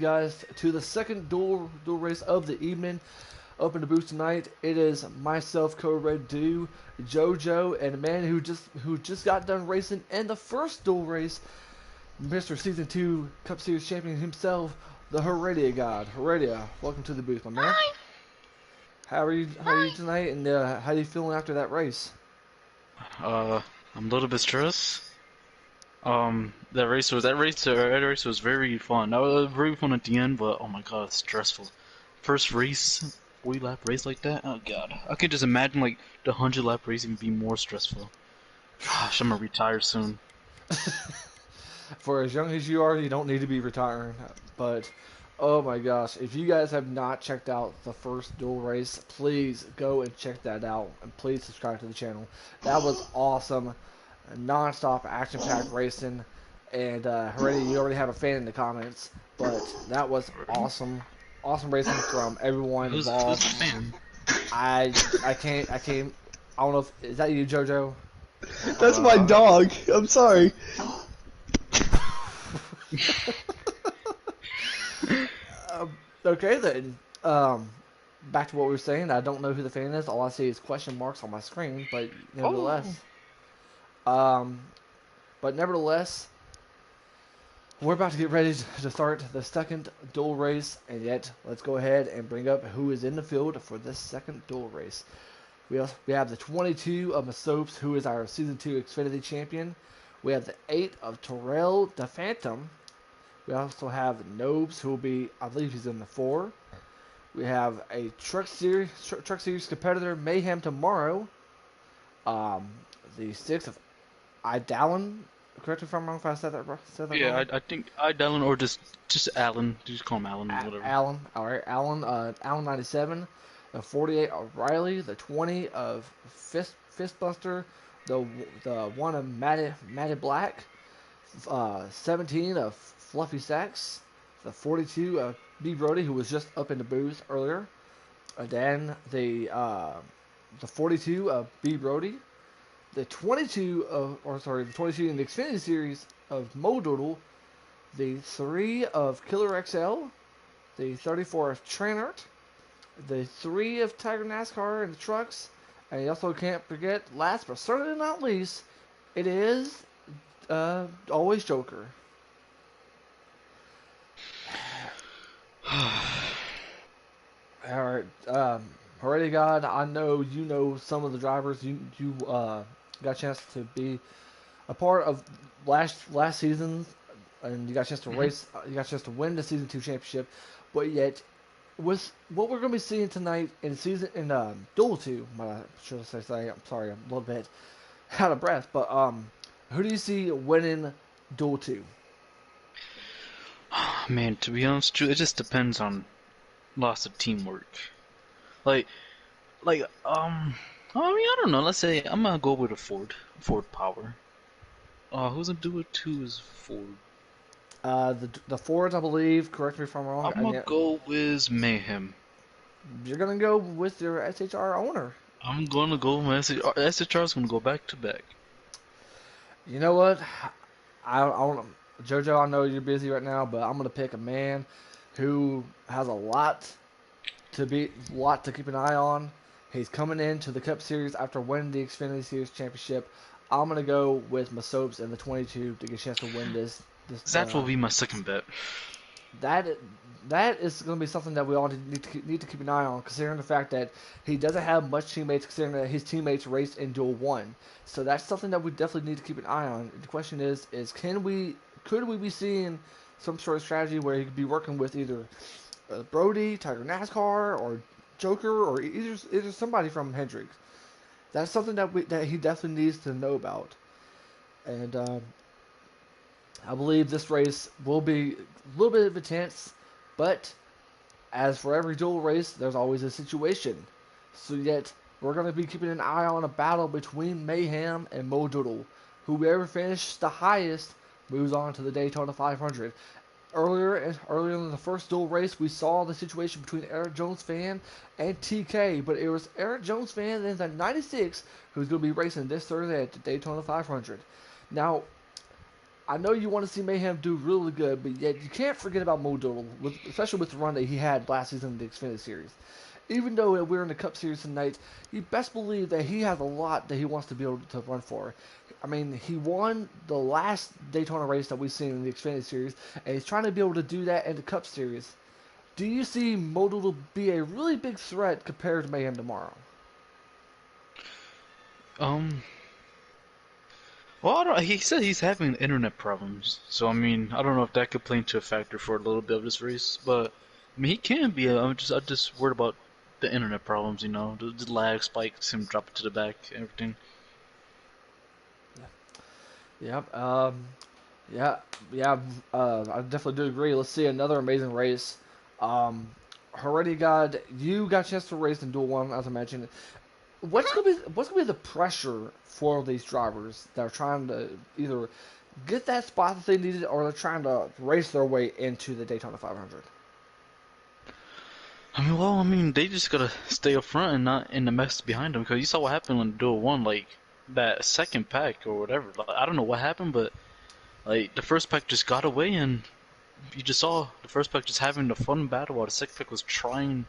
guys to the second dual race of the evening. Up in the booth tonight, it is myself, Co-Red Do, JoJo, and a man who just got done racing in the first dual race, Mr. Season 2 Cup Series champion himself, the Heredia God. Heredia, welcome to the booth, my man. Hi. How are you? How are you Hi. tonight? And how are you feeling after that race? Uh, I'm a little bit stressed. That race was very fun. That was very fun at the end, but oh my god, it's stressful. First race, 40 lap race like that. Oh god, I could just imagine like the 100 lap race even be more stressful. Gosh, I'm gonna retire soon. For as young as you are, you don't need to be retiring. But oh my gosh, if you guys have not checked out the first dual race, please go and check that out. And please subscribe to the channel. That was awesome. Non-stop action-packed racing. And Heredia, you already have a fan in the comments. But that was awesome. Awesome racing from everyone Who's involved. the fan? I can't. I don't know if is that you, JoJo. That's my dog. I'm sorry. Okay then. Back to what we were saying. I don't know who the fan is. All I see is question marks on my screen. But Oh, nevertheless, um, we're about to get ready to start the second dual race, and yet let's go ahead and bring up who is in the field for this second dual race. We have the 22 of Masopes, who is our Season 2 Xfinity champion. We have the 8 of Terrell the Phantom. We also have Nobes, who will be, I believe he's in the 4. We have a Truck Series competitor, Mayhem Tomorrow. Um, the 6 of Idalon. Correct me if I'm wrong if I said that yeah, wrong. I think I Dylan or just Alan. Just call him Alan, whatever. Allen. All right, Allen. Allen 97. The 48 of Riley. The 20 of Fistbuster. The 1 of Matty Black. 17 of Fluffy Sacks. The 42 of B Brody, who was just up in the booth earlier. And then the 42 of B Brody. The 22 of, or sorry, the 22 in the Xfinity series of Mo Doodle. The 3 of Killer XL. The 34 of Trainert, the 3 of Tiger NASCAR and the trucks, and you also can't forget, last but certainly not least, it is always Joker. All right, already, God, I know you know some of the drivers. You got a chance to be a part of last season, and you got a chance to Mhm. race. You got a chance to win the season 2 championship, but yet with what we're going to be seeing tonight in Duel 2, should I say? I'm sorry, I'm a little bit out of breath, but who do you see winning Duel 2? Man, to be honest, it just depends on lots of teamwork. Like, like, I mean, I don't know. Let's say I'm gonna go with a Ford Power. Who's in Duel 2 is Ford. The Fords, I believe. Correct me if I'm wrong. I'm And gonna yet, go with Mayhem. you're gonna go with your SHR owner. I'm gonna go with SHR's gonna go back to back. You know what? I want JoJo. I know you're busy right now, but I'm gonna pick a man who has lot to keep an eye on. He's coming into the Cup Series after winning the Xfinity Series championship. I'm gonna go with Masopes in the 22 to get a chance to win this. That will be my second bet. That that is going to be something that we all need to keep an eye on, considering the fact that he doesn't have much teammates, considering that his teammates raced in Duel 1. So that's something that we definitely need to keep an eye on. The question is could we be seeing some sort of strategy where he could be working with either Brody, Tiger NASCAR, or Joker, or either somebody from Hendrix? That's something that he definitely needs to know about. And I believe this race will be a little bit intense, but as for every dual race, there's always a situation. So yet, we're going to be keeping an eye on a battle between Mayhem and Mo Doodle. Whoever finishes the highest moves on to the Daytona 500. Earlier in the first dual race, we saw the situation between Eric Jones fan and TK, but it was Eric Jones fan in the 96 who's going to be racing this Thursday at the Daytona 500. Now, I know you want to see Mayhem do really good, but yet you can't forget about Modal, especially with the run that he had last season in the Xfinity Series. Even though we're in the Cup Series tonight, you best believe that he has a lot that he wants to be able to run for. I mean, he won the last Daytona race that we've seen in the Xfinity Series, and he's trying to be able to do that in the Cup Series. Do you see Modal be a really big threat compared to Mayhem tomorrow? Well, I don't, he said he's having internet problems, so I mean, I don't know if that could play into a factor for a little bit of this race, but I mean, he can be. I'm just worried about the internet problems, you know, the lag spikes, him dropping to the back, everything. Yep. Yeah. Yeah. I definitely do agree. Let's see another amazing race. Already you got a chance to race in Duel 1, as I mentioned. What's gonna be the pressure for these drivers that are trying to either get that spot that they needed, or they're trying to race their way into the Daytona 500? I mean, they just gotta stay up front and not in the mess behind them, because you saw what happened when Duel 1, like, that second pack or whatever. Like, I don't know what happened, but, like, the first pack just got away, and you just saw the first pack just having a fun battle while the second pack was trying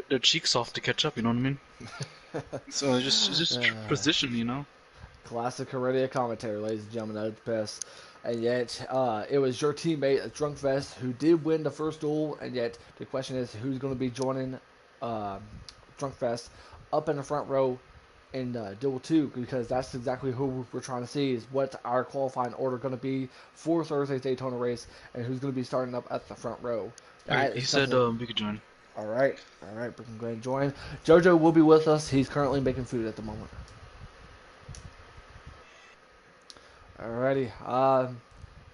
their cheeks off to catch up, you know what I mean? So it's just position, you know? Classic Heredia commentary, ladies and gentlemen, at its best. And yet, it was your teammate, Drunkfest, who did win the first duel. And yet, the question is, who's going to be joining Drunkfest up in the front row in Duel 2? Because that's exactly who we're trying to see, is what our qualifying order going to be for Thursday's Daytona race, and who's going to be starting up at the front row. He said we could join. All right, we can go ahead and join. JoJo will be with us. He's currently making food at the moment. Alrighty.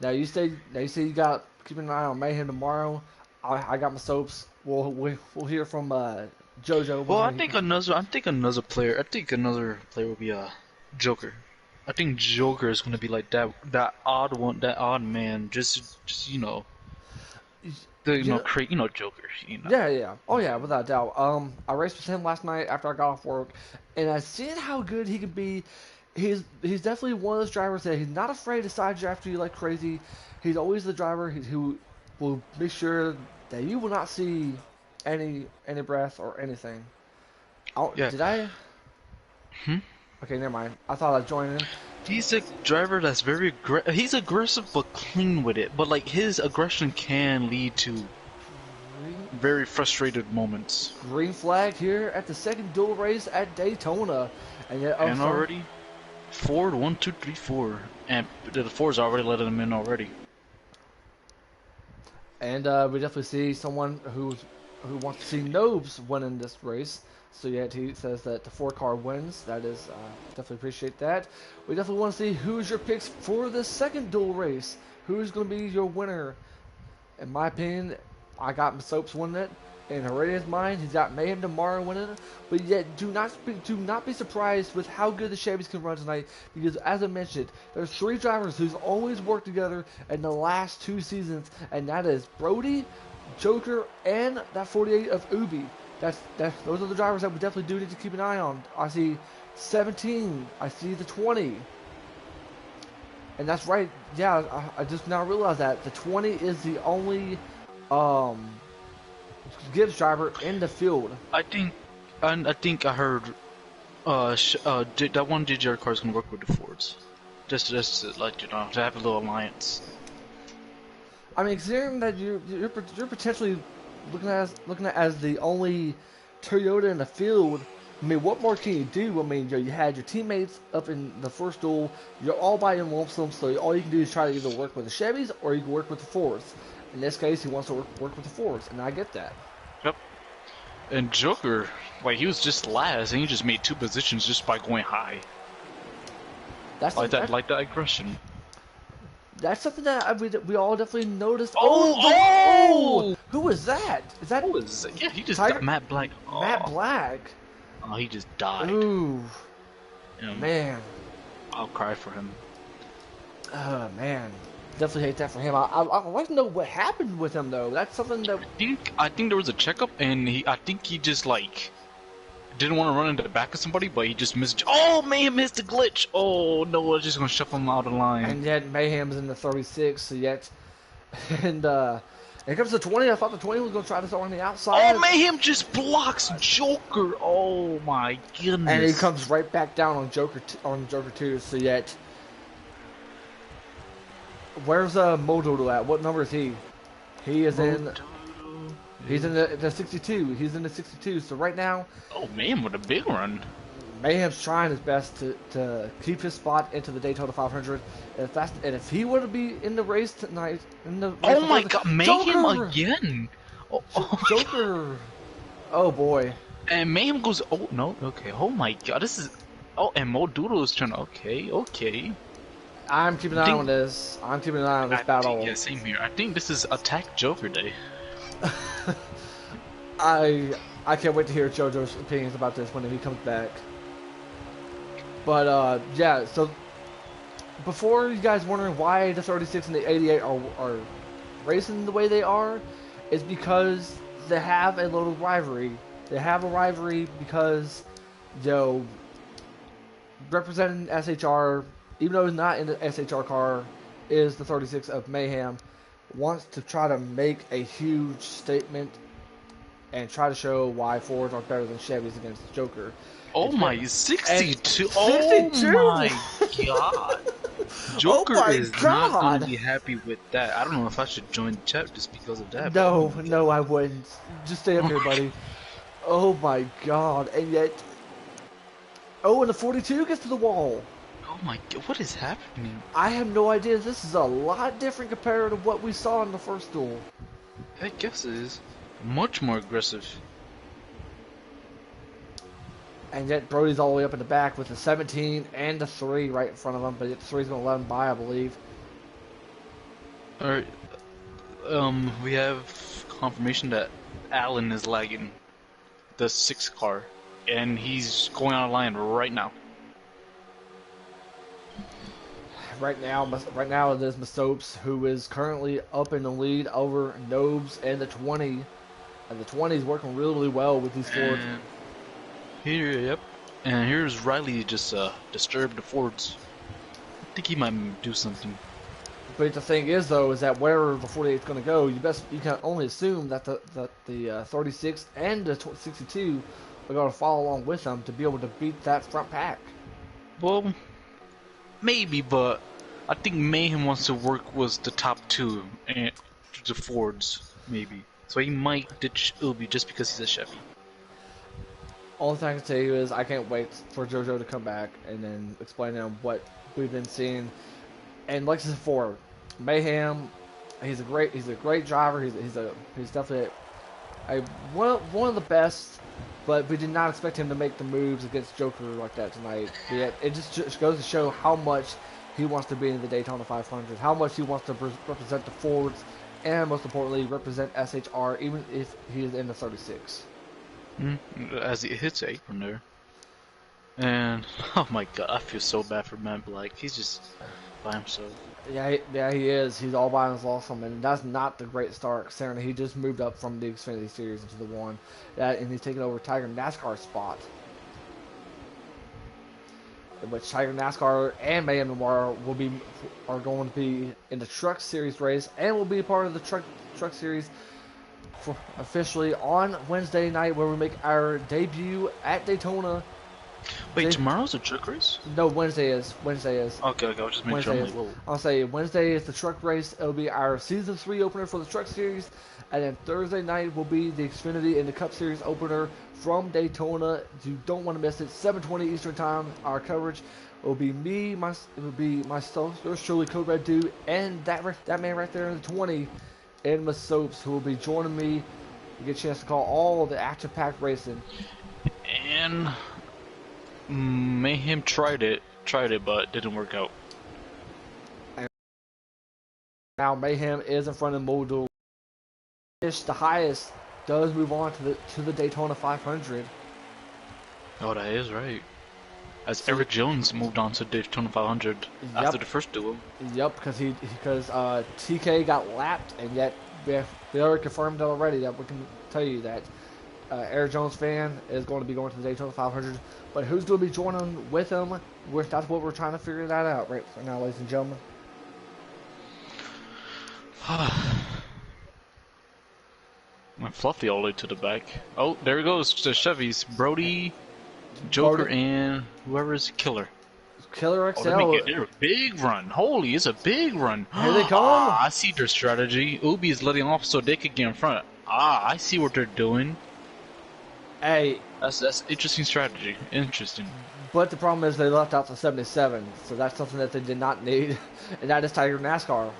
Now you say you got keeping an eye on Mayhem tomorrow. I got my soaps. We'll hear from JoJo. Well, I think another player will be Joker. I think Joker is gonna be like that odd one, that odd man. Just you know, Joker. You know. Yeah. Oh yeah, without a doubt. I raced with him last night after I got off work, and I seen how good he can be. He's definitely one of those drivers that he's not afraid to side draft you like crazy. He's always the driver who will make sure that you will not see any breath or anything. Oh, yeah. Did I? Okay, never mind. I thought I'd join in. He's a driver that's he's aggressive but clean with it. But like his aggression can lead to very frustrated moments. Green flag here at the second duel race at Daytona, and yet already Ford 1, 2, 3, 4, and the Ford's already letting him in already. And we definitely see someone who wants to see Nobes winning this race. So yet he says that the 4 car wins. That is definitely appreciate that. We definitely want to see who's your picks for the second duel race. Who's going to be your winner? In my opinion, I got Soaps winning it. In Heredia's mind, he's got Mayhem tomorrow winning it. But yet, do not be surprised with how good the Chevys can run tonight. Because as I mentioned, there's 3 drivers who's always worked together in the last 2 seasons, and that is Brody, Joker, and that 48 of Ubi. Those are the drivers that we definitely do need to keep an eye on. I see 17. I see the 20. And that's right. Yeah, I just now realized that the 20 is the only Gibbs driver in the field. I think I heard that one DJR car is gonna work with the Fords, just to let you know, to have a little alliance. I mean, considering that you're potentially looking at as the only Toyota in the field, I mean, what more can you do? I mean, you had your teammates up in the first duel. You're all by in lonesome, so all you can do is try to either work with the Chevys or you can work with the Fords. In this case, he wants to work with the Fords, and I get that. Yep. And Joker, like, he was just last, and he just made 2 positions just by going high. That's like that aggression. That's something that we all definitely noticed. Oh! Who was that? Is that? Who is it? Yeah, he just got Matt Black. Oh. Matt Black. Oh, he just died. Ooh. Man. I'll cry for him. Man. Definitely hate that for him. I'd like to know what happened with him though. That's something that I think there was a checkup, and I think he just like didn't want to run into the back of somebody, but he just missed. Oh, Mayhem missed the glitch. Oh no, we're just gonna shove him out of line. And yet Mayhem's in the 36. So yet, and here comes the 20. I thought the 20 was gonna try to start on the outside. Oh, Mayhem just blocks Joker. Oh my goodness. And he comes right back down on Joker too. So yet, where's Modoodle at? What number is he? He is in. He's in the 62. He's in the 62. So right now, oh man, what a big run! Mayhem's trying his best to keep his spot into the Daytona 500. And if he were to be in the race tonight, Oh my God, Mayhem Joker! again! Joker! Oh boy! And Mayhem goes. Oh no, okay. Oh my God, this is. Oh, and Modoodle is trying. Okay. I'm keeping an eye on this. I'm keeping an eye on this battle. Yeah, same here. I think this is Attack Joker Day. I can't wait to hear JoJo's opinions about this when he comes back. But yeah, so before you guys wondering why the 36 and the 88 are racing the way they are, is because they have a little rivalry. They have a rivalry because, representing SHR, even though he's not in the SHR car, is the 36 of Mayhem, wants to try to make a huge statement and try to show why Fords are better than Chevys against Joker. Oh my, 62! 62? Oh my God! Joker Oh my is God. not going to be happy with that. I don't know if I should join the chat just because of that. No, I wouldn't. Just stay up here, buddy. Oh my God! And yet, and the 42 gets to the wall. Oh my God, what is happening? I have no idea. This is a lot different compared to what we saw in the first duel. I guess it is much more aggressive. And yet Brody's all the way up in the back with the 17 and the 3 right in front of him, but the 3's going to let him by, I believe. Alright, we have confirmation that Allen is lagging the 6 car, and he's going out of line right now. Right now it is Masopes, who is currently up in the lead over Nobes and the 20. And the 20 is working really well with these Fords. And here's Riley just disturbed the Fords. I think he might do something. But the thing is, though, is that wherever the 48 is going to go, you can only assume that the 36 and the 62 are going to follow along with them to be able to beat that front pack. Well, maybe, but I think Mayhem wants to work with the top 2 and the Fords, maybe. So he might ditch Ubi just because he's a Chevy. Only thing I can tell you is I can't wait for JoJo to come back and then explain to him what we've been seeing. And like I said before, Mayhem, he's a great driver. He's definitely one of the best. But we did not expect him to make the moves against Joker like that tonight. Yet it just goes to show how much he wants to be in the Daytona 500, how much he wants to represent the Fords, and most importantly, represent SHR, even if he is in the 36. As he hits the apron there. And, oh my God, I feel so bad for Matt Black. He's just by himself. Yeah, he is. He's all by himself, and that's not the great start, considering he just moved up from the Xfinity Series into the 1. And he's taking over Tiger NASCAR's spot. In which Tiger NASCAR and Mayhem Noir are going to be in the Truck Series race, and will be a part of the Truck Series officially on Wednesday night, where we make our debut at Daytona. Wait, tomorrow's a truck race? No, Wednesday is. Okay, I'll just make sure. I'll say Wednesday is the truck race. It'll be our Season 3 opener for the Truck Series. And then Thursday night will be the Xfinity and the Cup Series opener from Daytona. You don't want to miss it. 7:20 Eastern Time. Our coverage will be myself, yours truly, Code Red Dude, and that man right there in the 20, and Miss Soaps, who will be joining me. You get a chance to call all the action-packed racing. And Mayhem tried it, but didn't work out. And now Mayhem is in front of Modul. The highest does move on to the Daytona 500. Oh, that is right. As Eric Jones moved on to Daytona 500 after the first duel. Yep, because TK got lapped, and yet we already confirmed already that we can tell you that Eric Jones fan is going to be going to the Daytona 500. But who's going to be joining with him? That's what we're trying to figure that out right now, ladies and gentlemen. My Fluffy all the way to the back. Oh, there he goes. The Chevys. Brody, Joker, Brody. and whoever's Killer. Killer XL. They're a big run. Holy, it's a big run. Here they come. Ah, I see their strategy. Ubi is letting off so they could get in front. Ah, I see what they're doing. Hey. That's interesting strategy. Interesting. But the problem is they left out the 77, so that's something that they did not need, and that is Tiger NASCAR.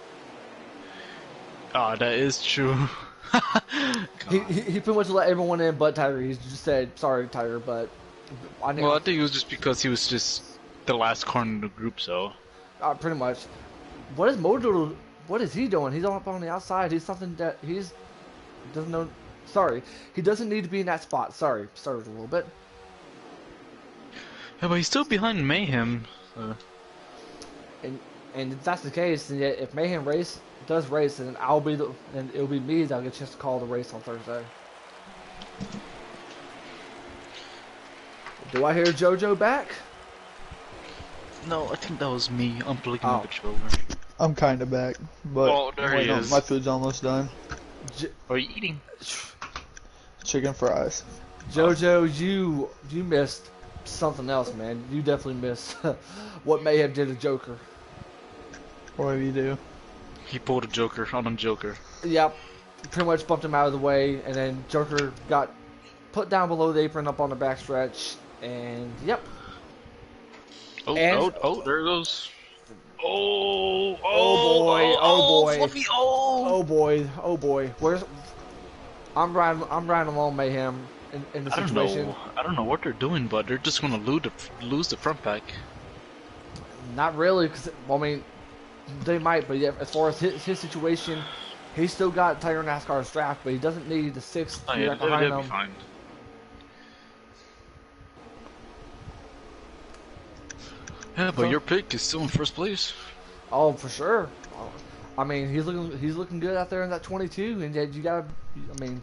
Ah, that is true. he pretty much let everyone in but Tiger. He just said, sorry, Tiger, but... I think it was just because he was just the last car in the group, so... pretty much. What is Mojo? What is he doing? He's up on the outside. He's something that he's... doesn't know... Sorry. He doesn't need to be in that spot. Sorry. Started a little bit. Yeah, but he's still behind Mayhem. And if that's the case, then yet if Mayhem does race, then it'll be me that'll get a chance to call the race on Thursday. Do I hear JoJo back? No, I think that was me unplugging Oh. the controller. I'm kind of back, but Oh, there he is. my food's almost done. Are you eating? Chicken fries. JoJo, you missed something else, man. You definitely missed what Mayhem did to Joker. What do you do? He pulled a Joker on a Joker. Yep, pretty much bumped him out of the way, and then Joker got put down below the apron up on the backstretch, and yep. Oh, there it goes. Oh boy. Fluffy, oh boy. I'm riding along Mayhem in the situation. I don't know what they're doing, but they're just gonna lose the front pack. Not really, because I mean, they might, but yeah, as far as his situation, he's still got Tiger NASCAR's draft, but he doesn't need the sixth Yeah, behind they'll him. be fine. Yeah, but your pick is still in first place. Oh, for sure. I mean, he's looking good out there in that 22, and yet you gotta, I mean,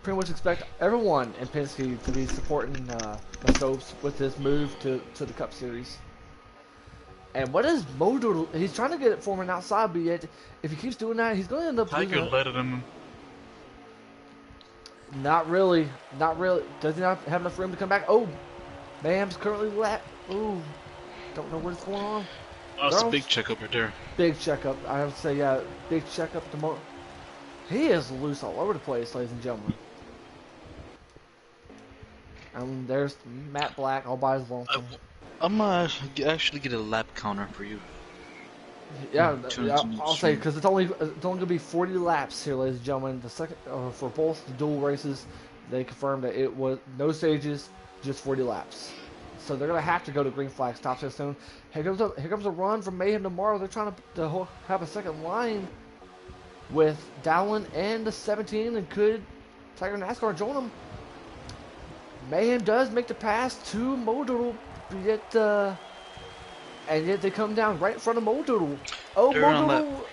pretty much expect everyone in Penske to be supporting the Scopes with his move to the Cup Series. And what is Mojo? He's trying to get it forming outside, but yet if he keeps doing that, he's going to end up Tiger losing. let him. Not really. Does he not have enough room to come back? Oh, Mayhem's currently lap. Ooh, don't know what's going on. Oh, that's a big checkup right there. Big checkup. I would say, yeah, big checkup. He is loose all over the place, ladies and gentlemen. And there's Matt Black all by his lonesome. I'm gonna actually get a lap counter for you. Yeah, I'll say because it's only gonna be 40 laps here, ladies and gentlemen. The second for both the dual races, they confirmed that it was no stages, just 40 laps. So they're gonna have to go to green flag stops here soon. Here comes a run from Mayhem tomorrow. They're trying to have a second line with Dowling and the 17, and could Tiger NASCAR join them? Mayhem does make the pass to Modoodle, and yet they come down right in front of Modoodle. Oh, They're on Modoodle!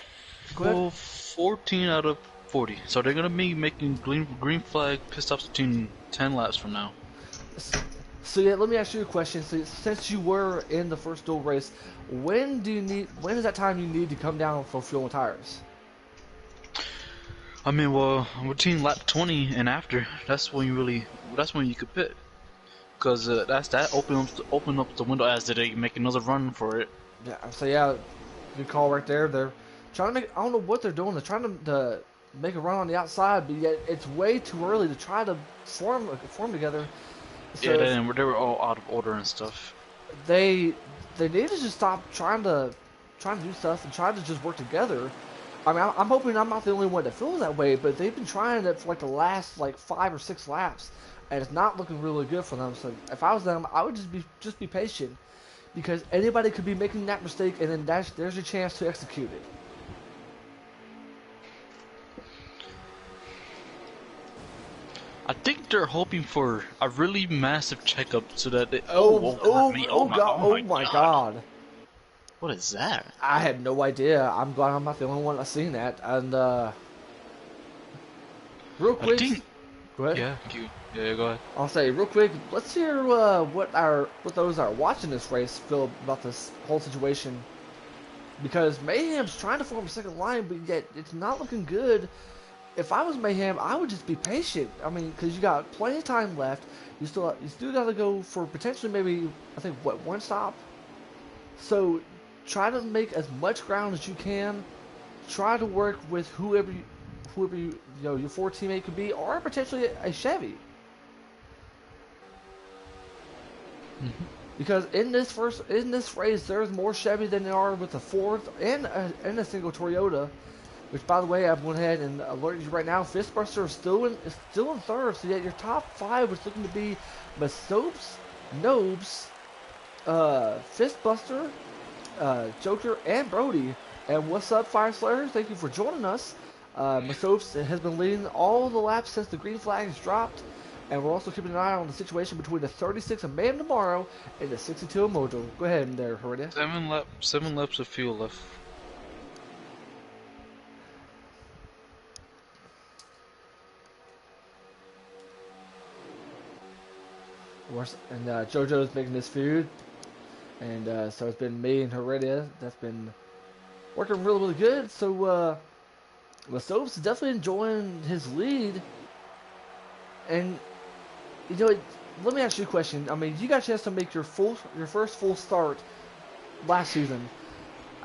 Go ahead. Well, 14 out of 40. So they're gonna be making green flag pit stops between 10 laps from now. So yeah, let me ask you a question. So, since you were in the first dual race, when is that time you need to come down for fuel and tires? I mean, well, between lap 20 and after, that's when you could pit, because that open up the window as they make another run for it. Yeah. So yeah, good call right there. They're trying to make. I don't know what they're doing. They're trying to make a run on the outside, but yet it's way too early to try to form together. So Yeah, they were all out of order and stuff. They need to just stop trying to do stuff and try to just work together. I mean, I'm hoping I'm not the only one that feels that way, but they've been trying it for like the last 5 or 6 laps, and it's not looking really good for them. So if I was them, I would just be patient, because anybody could be making that mistake, and then there's your chance to execute it. I think they're hoping for a really massive checkup so that they. Oh my God! What is that? I had no idea. I'm glad I'm not the only one that's seen that. And real quick, Go ahead. Yeah, go ahead. I'll say real quick. Let's hear what those that are watching this race feel about this whole situation. Because Mayhem's trying to form a second line, but yet it's not looking good. If I was Mayhem, I would just be patient. I mean, because you got plenty of time left. You still got to go for potentially maybe I think what, one stop. So try to make as much ground as you can. Try to work with whoever you know your four teammate could be, or potentially a Chevy. Because in this race, there's more Chevy than there are with a Ford and a single Toyota. Which, by the way, I've went ahead and alerted you right now. Fistbuster is still in third, so yet your top five is looking to be Masopes, Nobes, Fistbuster, Joker, and Brody. And what's up, Fire Slayers? Thank you for joining us. Masopes has been leading all the laps since the green flag has dropped. And we're also keeping an eye on the situation between the 36 of Man Tomorrow and the 62 of Mojo. Go ahead there, Heredia. 7 laps of fuel left. And JoJo's making this food. And so it's been me and Heredia that's been working really, really good. So Masopes is definitely enjoying his lead. And, you know, let me ask you a question. I mean, you got a chance to make your first full start last season.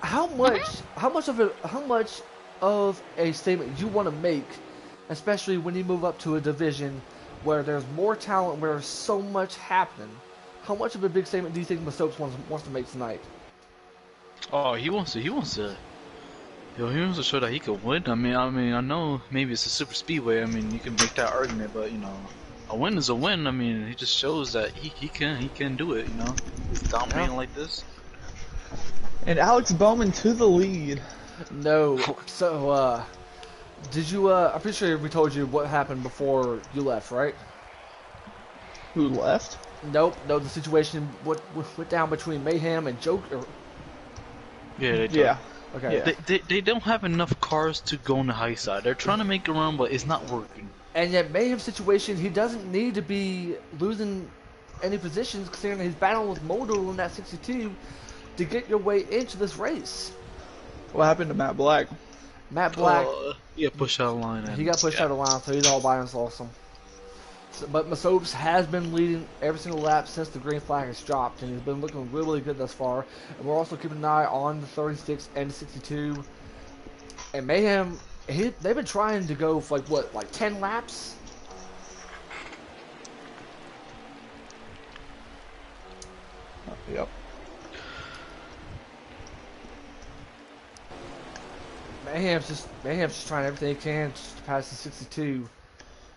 How much of a statement you want to make, especially when you move up to a division where there's more talent, where there's so much happening? How much of a big statement do you think Masopes wants to make tonight? Oh, he wants to show that he can win. I mean, I know maybe it's a super speedway. I mean, you can make that argument, but you know, a win is a win. I mean, he just shows that he can do it. You know, he's dominating like this. And Alex Bowman to the lead. No. So, did you? I'm pretty sure we told you what happened before you left, right? Who left? Nope. No, the situation what went down between Mayhem and Joker. Yeah, they do. Yeah. Okay. Yeah. They don't have enough cars to go on the high side. They're trying to make a run, but it's not working. And yet Mayhem's situation, he doesn't need to be losing any positions, considering he's battling with Modal in that 62 to get your way into this race. What happened to Matt Black? Matt Black, He got pushed out of line. he got pushed out of line, so he's all by himself. So, but Masopes has been leading every single lap since the green flag has dropped, and he's been looking really, really good thus far. And we're also keeping an eye on the 36 and the 62. And Mayhem, they've been trying to go for like 10 laps? Yep. Mayhem's just trying everything he can just to pass the 62.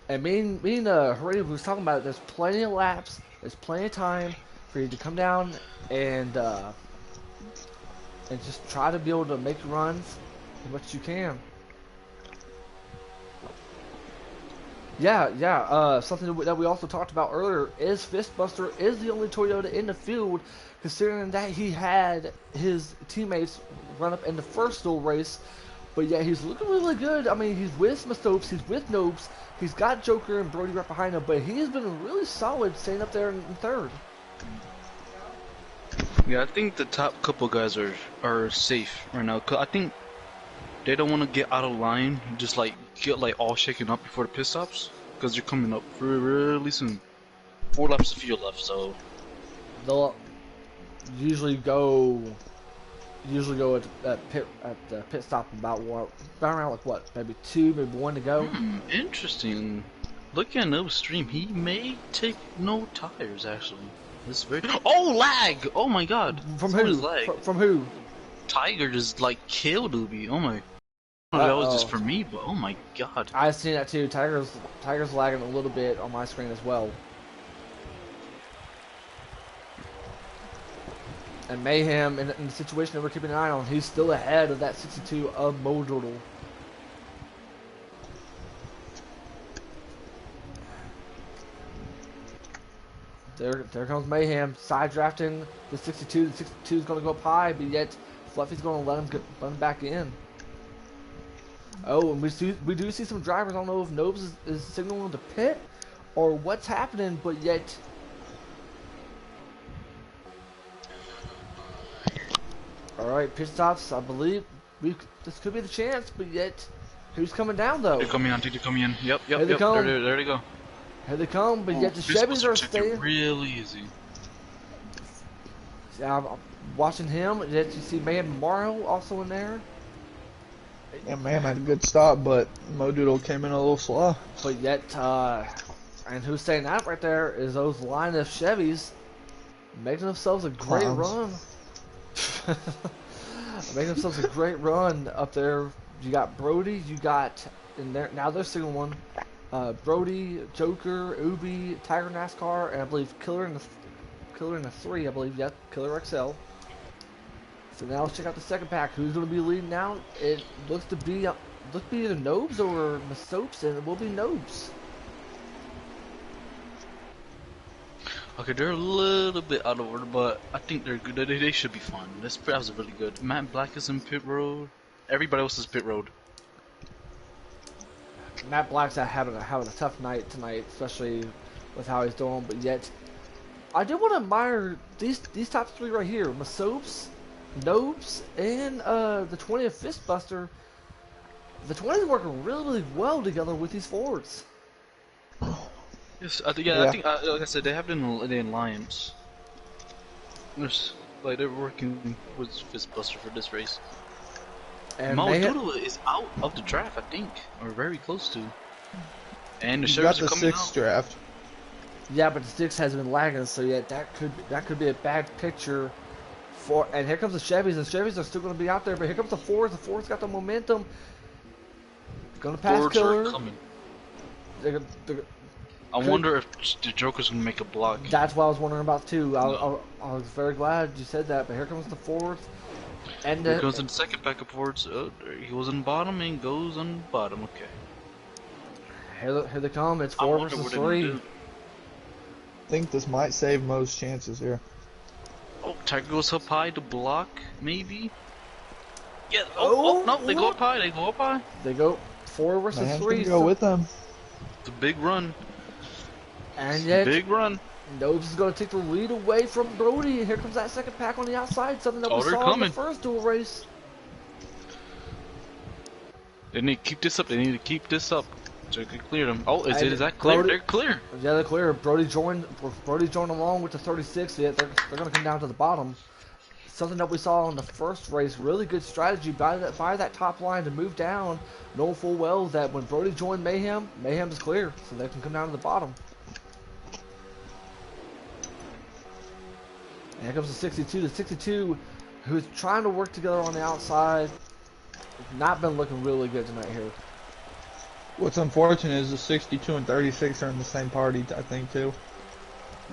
And me and Heredia was talking about it. There's plenty of laps. There's plenty of time for you to come down and just try to be able to make runs as much as you can. Yeah. Something that we also talked about earlier is Fistbuster is the only Toyota in the field, considering that he had his teammates run up in the first duel race. But yeah, he's looking really good. I mean, he's with Masopes, he's with Nobes, he's got Joker and Brody right behind him, but he's been really solid staying up there in third. Yeah, I think the top couple guys are safe right now. 'Cause I think they don't want to get out of line, just like get like all shaken up before the pit stops, because you're coming up really soon. 4 laps of fuel left, so They'll usually go at the pit stop around like what, maybe 2, maybe 1 to go. Interesting. Looking at Noah's stream, he may take no tires actually. This is very lag! Oh my god! From So who? is lag. From who? Tiger just like killed Ubi. Oh my. That was just for me, but oh my god. I've seen that too. Tiger's lagging a little bit on my screen as well. And Mayhem, in the situation that we're keeping an eye on, he's still ahead of that 62 of Modal. There comes Mayhem, side drafting the 62. The 62 is going to go up high, but yet Fluffy's going to let him back in. Oh, and we do see some drivers. I don't know if Nobes is signaling the pit or what's happening, but yet. All right, pit stops. I believe this could be the chance, but yet, who's coming down though? They're coming in. They're coming in. Yep, Here yep, they yep. come. There they go. Here they come, but Ooh, yet the this Chevys buster are took it staying. real easy. I'm watching him. Yet you see Man Morrow also in there. Yeah, man had a good stop, but Mo Doodle came in a little slow. But yet, and who's staying out right there is those line of Chevys making themselves a great Clowns. run. Making themselves a great run up there. You got Brody, you got in there now they're single one. Brody, Joker, Ubi, Tiger NASCAR, and I believe Killer in the 3, I believe, yep, Killer XL. So now let's check out the second pack. Who's going to be leading out? It looks to be either Nobes or Masopes, and it will be Nobes. Okay, they're a little bit out of order, but I think they're good. They should be fine. This was really good. Matt Black is in pit road. Everybody else is pit road. Matt Black's having a tough night tonight, especially with how he's doing. But yet, I do want to admire these top 3 right here: Masopes, Nobes, and the 20th Fistbuster. The 20's working really well together with these Fords. Yes, I think, like I said, they have it in the alliance. They're working with Fistbuster for this race. And Mo Doodle is out of the draft, I think, or very close to. And the You got Chevys the are coming 6th out. draft. Yeah, but the 6 has been lagging, so yeah, that could be a bad picture. And here comes the Chevys. The Chevys are still going to be out there, but here comes the Fords. The Fords got the momentum. Going to pass Fords Killer. are coming. They're, I wonder if the Joker's gonna make a block. that's what I was wondering about too. I was very glad you said that. But here comes the Fords. And Here goes in the second backup Fords. He was on bottom and goes on bottom. Okay. Here they come. It's I 4 wonder versus what they're gonna 3. do. I think this might save Mo's chances here. Oh, Tiger goes up high to block, maybe. Yeah. Oh, no, they go up high. They go up high. They go 4 versus Man's 3. gonna go with them. It's a big run. And yet, Big run. Nobes is going to take the lead away from Brody. And here comes that second pack on the outside. Something that we they're saw in coming. the first duel race. They need to keep this up. They need to keep this up. So they can clear them. Oh, is that clear? Brody, They're clear. Yeah, they're clear. Brody joined along with the 36. Yet they're going to come down to the bottom. Something that we saw in the first race. Really good strategy by that top line to move down, knowing full well that when Brody joined Mayhem is clear, so they can come down to the bottom. And here comes the 62. The 62, who's trying to work together on the outside, not been looking really good tonight here. What's unfortunate is the 62 and 36 are in the same party, I think, too.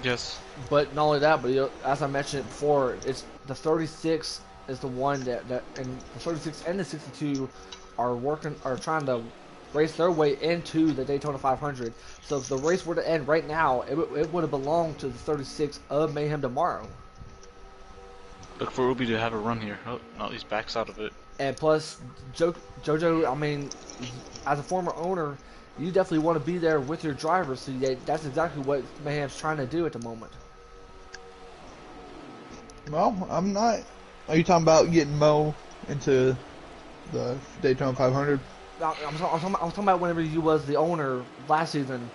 Yes. But not only that, but as I mentioned before, it's the 36 is the one that and the 36 and the 62 are trying to race their way into the Daytona 500. So if the race were to end right now, it would have belonged to the 36 of Mayhem tomorrow. Look for Ubi to have a run here. Oh, no, he's backs out of it. And plus, JoJo, I mean, as a former owner, you definitely want to be there with your driver. So that's exactly what Mayhem's trying to do at the moment. Well, I'm not. Are you talking about getting Mo into the Daytona 500? I'm talking about whenever you was the owner last season,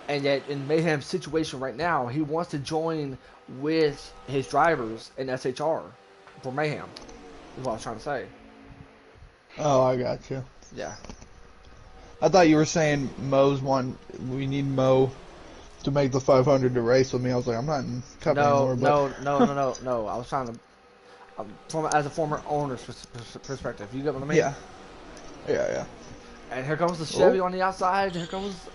and yet in Mayhem's situation right now, he wants to join with his drivers in SHR for Mayhem. Is what I was trying to say. Oh, I got you. Yeah. I thought you were saying Mo's one. We need Mo to make the 500 to race with me. I was like, I'm not in cup anymore. But... No. I was trying to, as a former owner's perspective. You get what I mean? Yeah. And here comes the Chevy on the outside. Here comes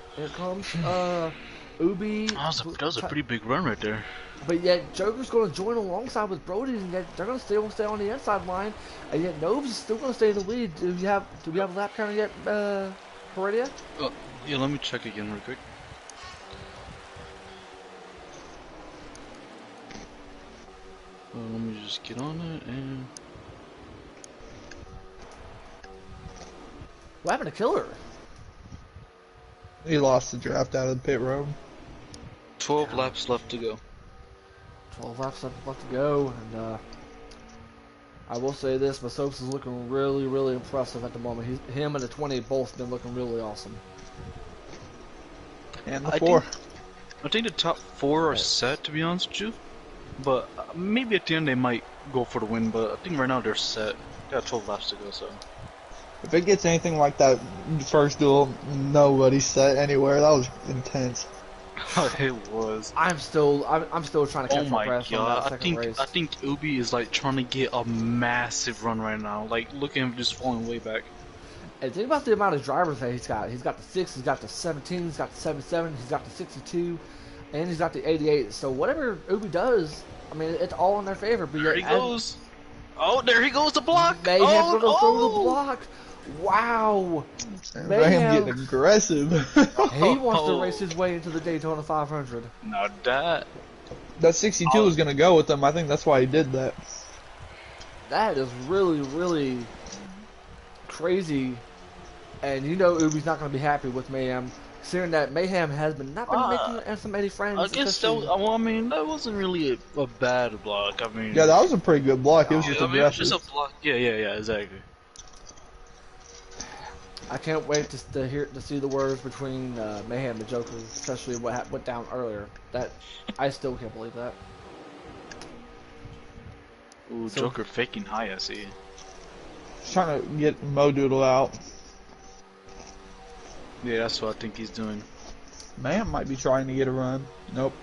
Ubi. That was a pretty big run right there. But yet Joker's going to join alongside with Brody, and yet they're going to stay on the inside line, and yet Nobes is still going to stay in the lead. Do we have a lap counter yet, Heredia? Yeah, let me check again real quick. Let me just get on it and. What happened to Killer? He lost the draft out of the pit road. 12 laps left to go. 12 laps left to go, and I will say this, Masopes is looking really, really impressive at the moment. Him and the 20 both been looking really awesome. And the 4. I think the top 4 are set, to be honest with you. But maybe at the end they might go for the win, but I think right now they're set. They got 12 laps to go, so. If it gets anything like that first duel, nobody's set anywhere. That was intense. It was. I'm still trying to catch my breath on that second race. I think Ubi is like trying to get a massive run right now. Like, look at him just falling way back. And think about the amount of drivers that he's got. He's got the 6, he's got the 17, he's got the 77, he's got the 62, and he's got the 88. So whatever Ubi does, I mean, it's all in their favor. But there he goes. Oh, there he goes, the block. Mayhem gonna throw the block. Wow. Mayhem getting aggressive. He wants to race his way into the Daytona 500. Now that 62 was gonna go with him. I think that's why he did that. That is really, really crazy. And you know Ubi's not going to be happy with Mayhem, considering that Mayhem has not been making so many friends. I guess that was, well, I mean, that wasn't really a bad block. I mean, yeah, that was a pretty good block. It was just it was just a block. Yeah, exactly. I can't wait to see the words between Mayhem and Joker, especially what went down earlier. That I still can't believe that. Ooh, so, Joker faking high, I see. He's trying to get Mo Doodle out. Yeah, that's what I think he's doing. Man might be trying to get a run. Nope.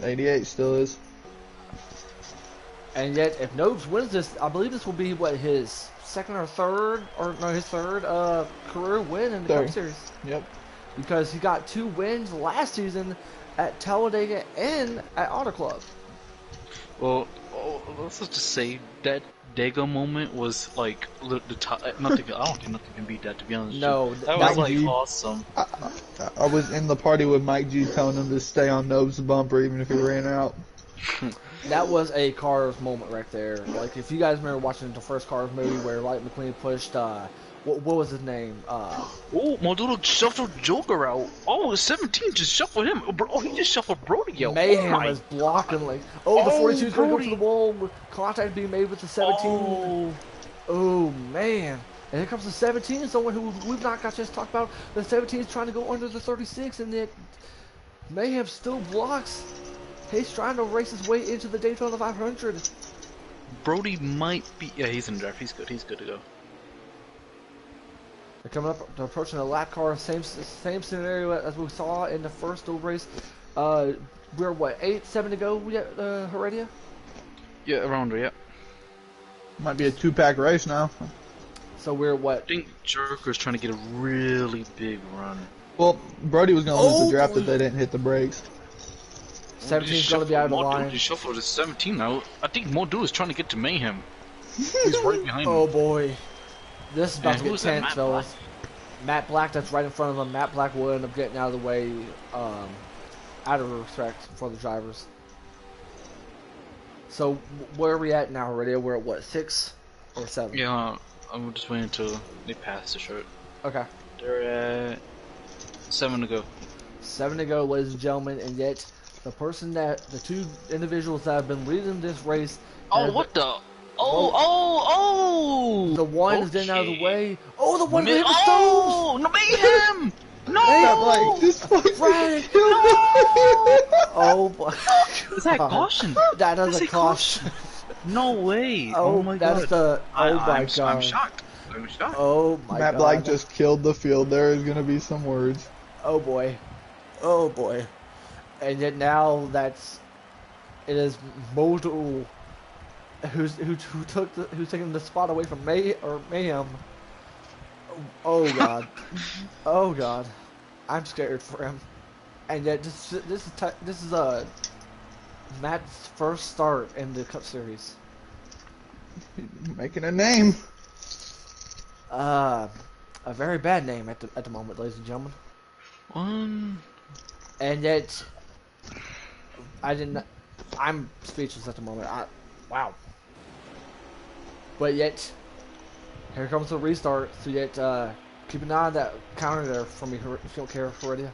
88 still is. And yet, if Nobes wins this, I believe this will be, what, his second or third, or no, his third career win in the Cup Series. Yep. Because he got 2 wins last season at Talladega and at Auto Club. Well, let's just say that Dega moment was like the top. Nothing. I don't think nothing can beat that, to be honest. No, that was like awesome. I was in the party with Mike G telling him to stay on Nobe's bumper even if he ran out. That was a Cars moment right there. Like, if you guys remember watching the first Cars movie where Light McQueen pushed, what was his name? Oh, Modulo shuffled Joker out. Oh, 17 just shuffled him. Oh, he just shuffled Brody out. Mayhem was blocking, like, the 42 is going to go to the wall. With contact being made with the 17. Oh, man. And here comes the 17, someone who we've not got a chance to talk about. The 17 is trying to go under the 36, and yet Mayhem still blocks. He's trying to race his way into the Daytona 500. Brody might be... Yeah, he's in the draft. He's good. He's good to go. They're coming up, they're approaching the lap car. Same scenario as we saw in the first duel race. We're, what, 8-7 to go yet, Heredia? Yeah, around there, yeah. Might be a 2-pack race now. So we're, what? I think Joker's trying to get a really big run. Well, Brody was going to lose the draft if they didn't hit the brakes. 17's going to be out of the line. He shuffled his 17 now. I think Modu is trying to get to Mayhem. He's right behind him. Oh boy. This is about to get tense, fellas. Matt Black, that's right in front of him. Matt Black will end up getting out of the way out of respect for the drivers. So, where are we at now, already? We're at what, 6 or 7? Yeah, I'm just waiting until they pass the shirt. Okay. They're at 7 to go. 7 to go, ladies and gentlemen, and yet the 2 individuals that have been leading this race. Oh, what the? The one is getting out of the way. Oh, the one hit the stones! Oh, no, Mayhem! No! Like, this Frank! Oh, boy. Is that caution? That is a caution. No way. Oh my god. Oh my god. I'm shocked. I'm shocked. Oh my god. Matt Black just killed the field. There is going to be some words. Oh boy. Oh boy. And yet now it is Modul who's taking the spot away from Mayhem. Oh god. Oh god. I'm scared for him. And yet this is Matt's first start in the Cup Series. Making a name. A very bad name at the moment, ladies and gentlemen. And yet I'm speechless at the moment. Wow. But yet here comes the restart. So yet Keep an eye on that counter there for me if you don't care, Heredia.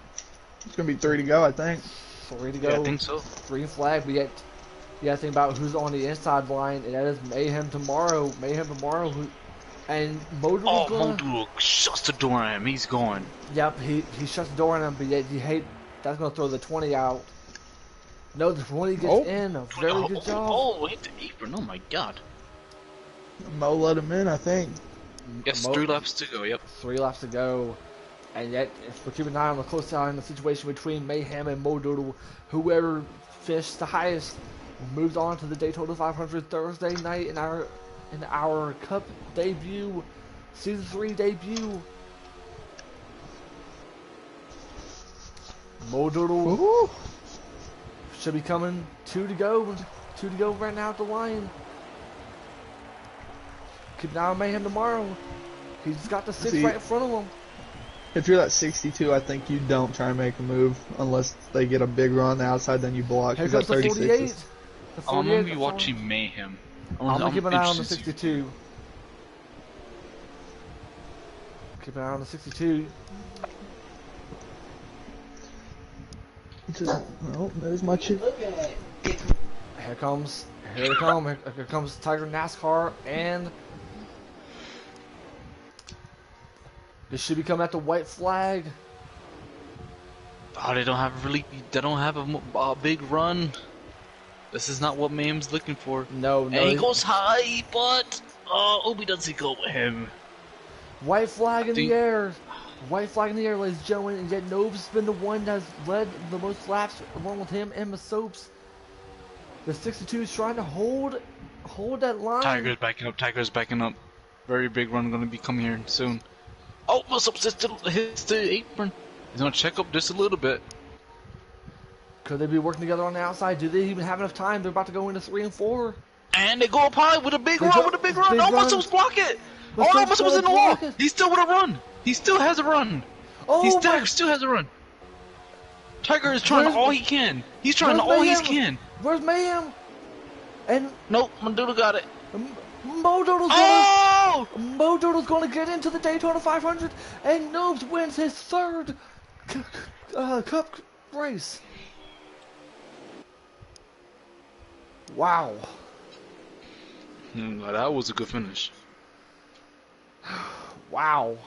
It's gonna be 3 to go, I think. 3 to Yeah, I go. think so. Green flag, but yet you gotta think about who's on the inside line, and that is Mayhem tomorrow. Mayhem tomorrow, and Module's Oh, gonna. Modul shuts the door on him. He's gone. Yep, he shuts the door on him, but yet you hate that's gonna throw the 20 out. No, the 20 gets Oh. in. A very good job. Oh, hit the apron. Oh my god. Mo let him in, I think. Yes, 3 laps to go. Yep. 3 laps to go. And yet, if we keep an eye on the close eye on the situation between Mayhem and Modoodle, whoever finished the highest moves on to the Daytona 500 Thursday night in our Cup debut, Season 3 debut. Modoodle Ooh. should be coming 2 to go. 2 to go right now at the line. Keep an eye on Mayhem tomorrow. He's got the 6 right in front of him. If you're at 62, I think you don't try and make a move unless they get a big run on the outside, then you block. Here comes the 48. I'm gonna be watching Mayhem. I'm gonna keep an eye on the 62. Keep an eye on the 62. Oh, there's my chip. Here comes Tiger NASCAR, and this should be coming at the white flag. Oh, they don't have a big run. This is not what Mayhem's looking for. No. And he goes high, but Obi doesn't go with him. White flag in the air. White flag in the air, ladies and gentlemen. And yet Nobes has been the one that's led the most laps along with him and Masopes. The 62 is trying to hold that line. Tiger's backing up. Very big run going to be coming here soon. Oh, Masopes hits the apron. He's going to check up just a little bit. Could they be working together on the outside? Do they even have enough time? They're about to go into 3 and 4. And they go up high with a big run, Oh, Masopes block it! Oh, no, Masopes in the wall! He's still with a run! He still has a run! Oh, he still has a run! Tiger is trying all he can! He's trying all he can! Where's Mayhem? And nope, Modoodle got it. Modoodle's going to get into the Daytona 500, and Noobs wins his 3rd Cup race. Wow. That was a good finish. Wow.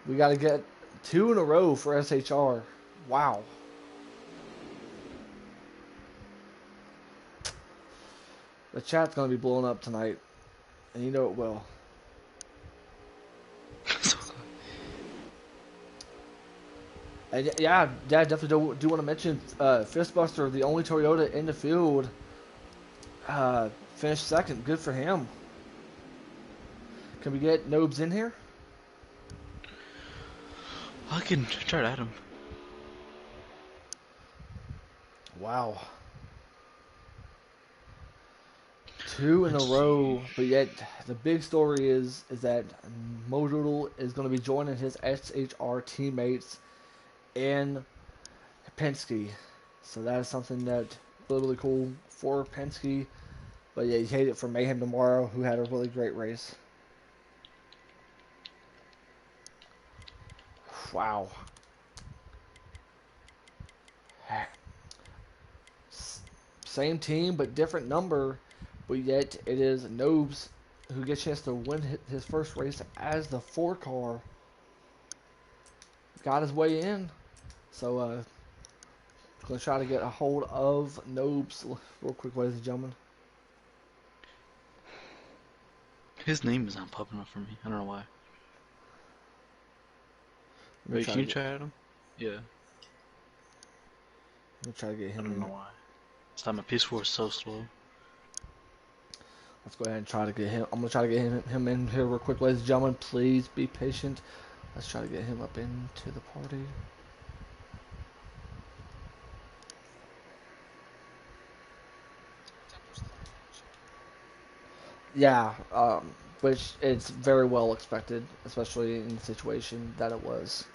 We got to get 2 in a row for SHR. Wow. The chat's going to be blowing up tonight, and you know it will. And yeah, definitely do want to mention Fistbuster, the only Toyota in the field, finished 2nd. Good for him. Can we get Nobes in here? I can try to add him. Wow. 2 in a row, but yet the big story is that Modoodle is going to be joining his SHR teammates in Penske. So that is something that really cool for Penske. But yeah, you hate it for Mayhem tomorrow, who had a really great race. Wow. Same team, but different number. But yet, it is Nobes who gets a chance to win his first race as the 4 car. Got his way in. So, going to try to get a hold of Nobes real quick, ladies and gentlemen. His name is not popping up for me. I don't know why. Wait, can you try at him? Yeah. We'll try to get him I don't know why. It's time my PS4 is so slow. Let's go ahead and try to get him. I'm going to try to get him in here real quick, ladies and gentlemen. Please be patient. Let's try to get him up into the party. Yeah, which it's very well expected, especially in the situation that it was.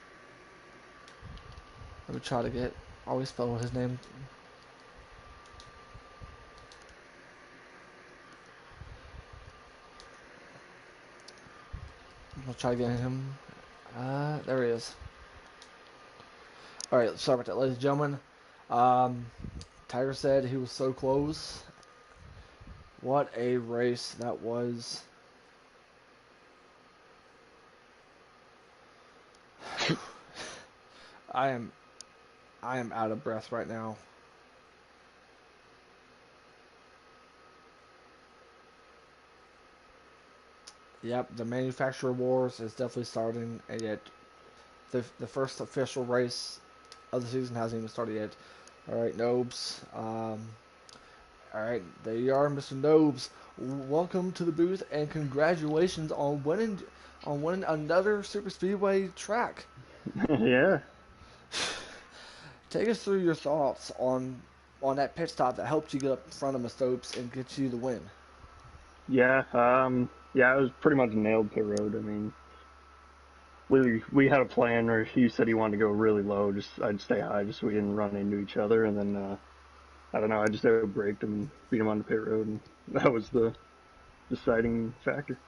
Let me try to get. I always spell his name. I'll try to get him. There he is. All right, sorry about that, ladies and gentlemen. Tiger said he was so close. What a race that was. I am out of breath right now. Yep, the manufacturer wars is definitely starting, and yet the first official race of the season hasn't even started yet. All right, Nobes. All right, there you are, Mr. Nobes. Welcome to the booth, and congratulations on winning another super speedway track. Yeah. Take us through your thoughts on that pit stop that helped you get up in front of Mr. Nobes and get you the win. Yeah. Yeah, it was pretty much nailed pit road. I mean, we had a plan, or he said he wanted to go really low, just I'd stay high, just so we didn't run into each other, and then I don't know, I just out-braked him and beat him on the pit road, and that was the deciding factor.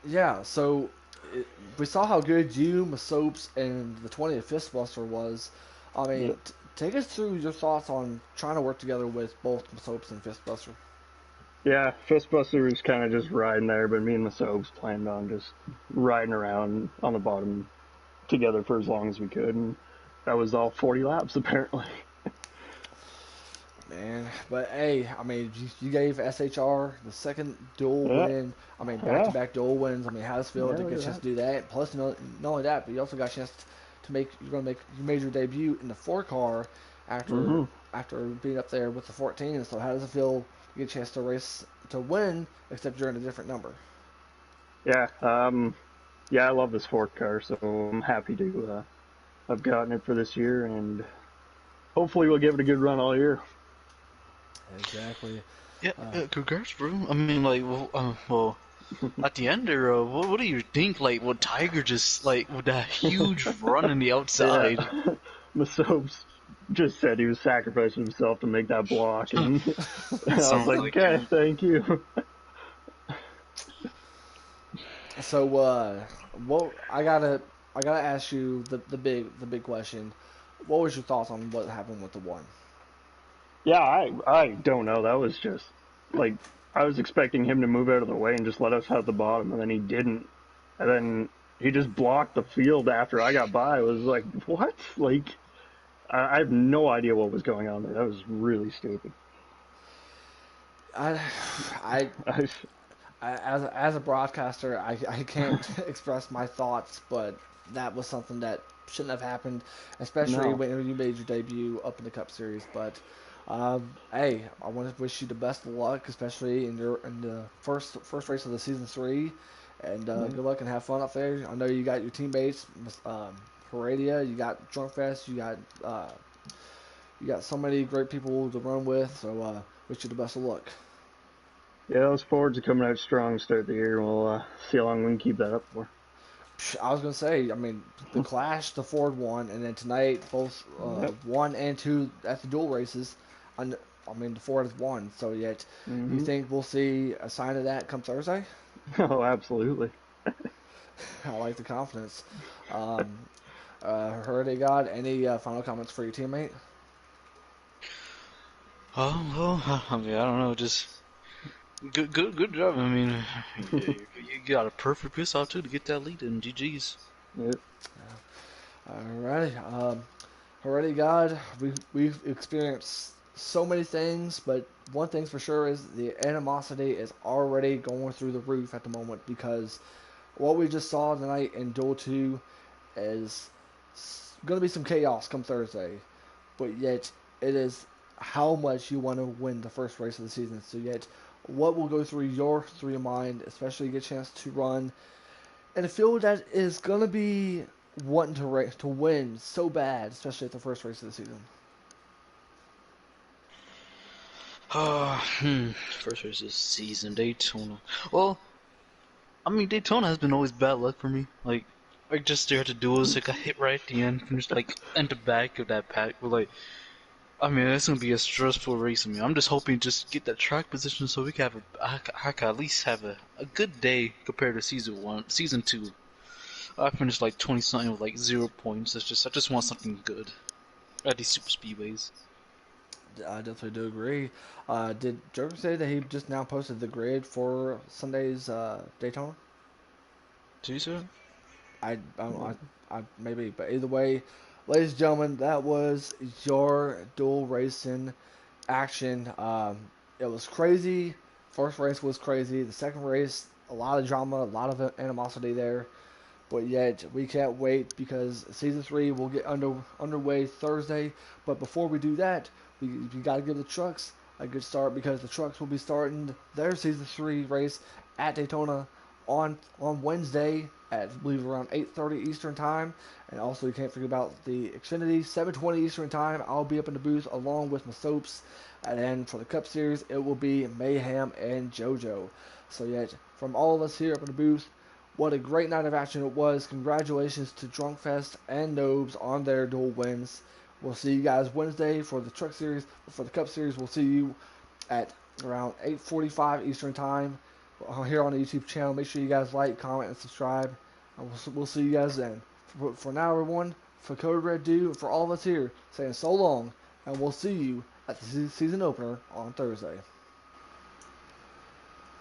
Yeah, so we saw how good you, Masopes, and the 20th Fistbuster was. I Yeah. mean, take us through your thoughts on trying to work together with both Masopes and Fistbuster. Yeah, Fistbuster was kind of just riding there, but me and the Soaps planned on just riding around on the bottom together for as long as we could, and that was all 40 laps apparently. Man, but hey, I mean, you gave SHR the second dual Yeah, win. I mean, yeah, back-to-back dual wins. I mean, how does it feel yeah, to look get at a chance that. to do that? Plus, not only that, but you also got a chance to make. You made your debut in the 4 car after Mm-hmm. being up there with the 14. So how does it feel to get a chance to race to win, except you're in a different number? Yeah, yeah, I love this Ford car, so I'm happy to have gotten it for this year, and hopefully we'll give it a good run all year. Exactly. Yeah, Uh, yeah, congrats, bro. I mean, like, well, at the end there, what do you think? Like, what Tiger just like with that huge run in the Yeah, outside? Masopes just said he was sacrificing himself to make that block, and I was Sounds like, like okay, him. thank you. so, what I gotta ask you the big question. What was your thoughts on what happened with the one? Yeah, I don't know. That was just like I was expecting him to move out of the way and just let us have the bottom, and then he didn't. And then he just blocked the field after I got by. It was like, what? Like I have no idea what was going on there. That was really stupid. I, I, I, as a broadcaster, I can't express my thoughts, but that was something that shouldn't have happened, especially no. when you made your debut up in the Cup Series. But hey, I want to wish you the best of luck, especially in the first race of the season 3, and Yeah. good luck and have fun up there. I know you got your teammates, Heredia, you got Drunkfest, you got so many great people to run with. So wish you the best of luck. Yeah, those forwards are coming out strong to start the year. We'll see how long we can keep that up for. I was gonna say, I mean, the Clash, the Ford won, and then tonight both Yep. 1 and 2 at the dual races. I mean, the Ford has won. So yet, you Hmm. think we'll see a sign of that come Thursday? Oh, absolutely. I like the confidence. Um, Heard God. Any final comments for your teammate? Oh well, I mean, I don't know, just good job. I mean, you got a perfect piss off too to get that lead in GG's. Yep. Alrighty. Already, God, we've experienced so many things, but one thing's for sure is the animosity is already going through the roof at the moment because what we just saw tonight in Duel 2 is going to be some chaos come Thursday, but yet it is how much you want to win the first race of the season. So yet, what will go through your mind, especially get a chance to run in a field that is going to be wanting to win so bad, especially at the first race of the season. First race this season, Daytona. Well, I mean, Daytona has been always bad luck for me. Like, I just there at the duels, I got hit right at the end, finished like in the back of that pack. But like, I mean, it's gonna be a stressful race. I mean, I'm just hoping just get that track position so we can have I can at least have a good day compared to season two. I finished like 20 something with like 0 points. I just want something good at these super speedways. I definitely do agree. Did Joker say that he just now posted the grid for Sunday's Daytona? Did you say? I maybe, but either way, ladies and gentlemen, that was your dual racing action. It was crazy. First race was crazy. The second race, a lot of drama, a lot of animosity there. But yet we can't wait because season three will get underway Thursday. But before we do that, we got to give the trucks a good start because the trucks will be starting their season three race at Daytona on Wednesday at I believe around 8:30 Eastern time. And also you can't forget about the Xfinity 7:20 Eastern time. I'll be up in the booth along with my soaps. And then for the Cup Series, it will be Mayhem and JoJo. So yet from all of us here up in the booth, what a great night of action it was. Congratulations to Drunkfest and Nobes on their dual wins. We'll see you guys Wednesday for the Truck Series. For the Cup Series, we'll see you at around 8:45 Eastern Time here on the YouTube channel. Make sure you guys like, comment, and subscribe. And we'll see you guys then. For now, everyone, for Code Red Dew, and for all of us here, saying so long, and we'll see you at the season opener on Thursday.